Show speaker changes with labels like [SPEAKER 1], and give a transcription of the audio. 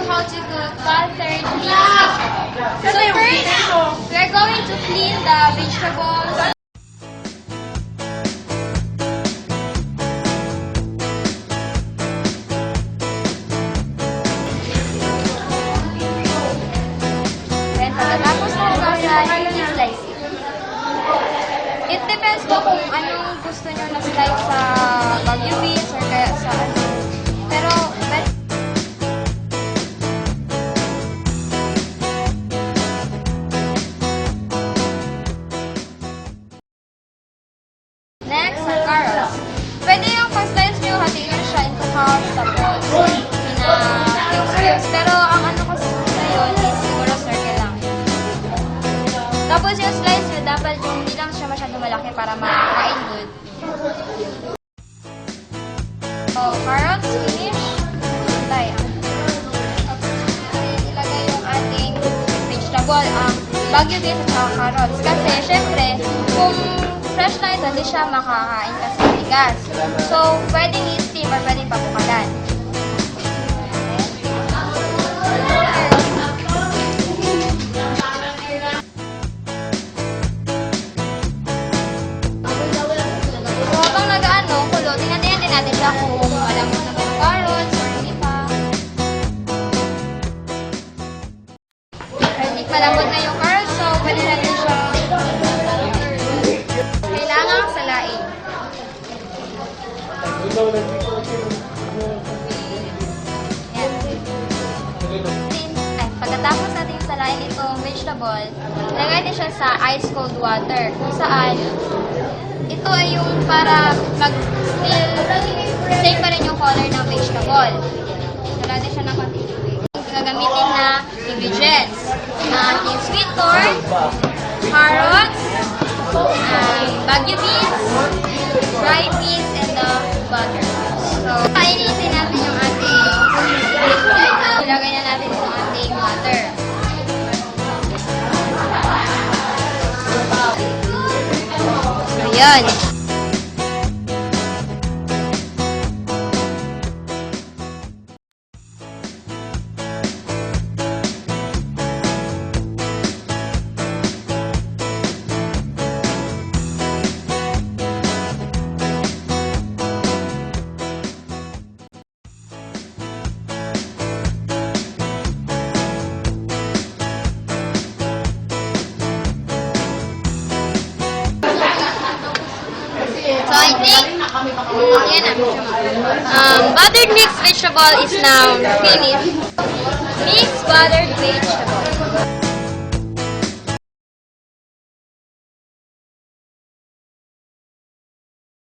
[SPEAKER 1] how to cook buttered beans. So first, we're going to clean the vegetables. Then pagkatapos na hugasan, i-slice it. It depends po kung anong gusto nyo na slice sa Baguio beans or kaya sa ano. Pero, next, sa carrots. Pwede yung pag-slice nyo, hatiin nyo siya into halves, tapos cubes. Pero ang ano ko ngayon is siguro circle lang. Tapos yung slice nyo, dapat yung hindi lang siya masyadong malaki para makain good. So, carrots, finish. Tayo. Ilagay yung ating vegetable, Baguio beans at carrots. Kasi, syempre, kung fresh na ito, hindi siya makakain kasi bigas. So, pwedeng i-steam or pwedeng papukalan. So, habang nag-ano, kulo, tingnan din natin siya kung malamot na yung carrots or hindi pa. Or hindi malamot na yung carrots, so pwede natin siya kailangan salain. Yan. Pagkatapos natin salain itong vegetable, ilagay din siya sa ice cold water. Kung saan, ito ay yung para mag-still same pa rin yung color ng vegetable. Wala din siya ng konting tubig. Gagamitin na ingredients. Ating sweet corn, carrots, Baguio beans, fried beans, and the butter. So, painitin natin yung ating ilagay na natin yung ating butter. So, yun. So I think, buttered mixed vegetable is now finished. Mixed buttered vegetable.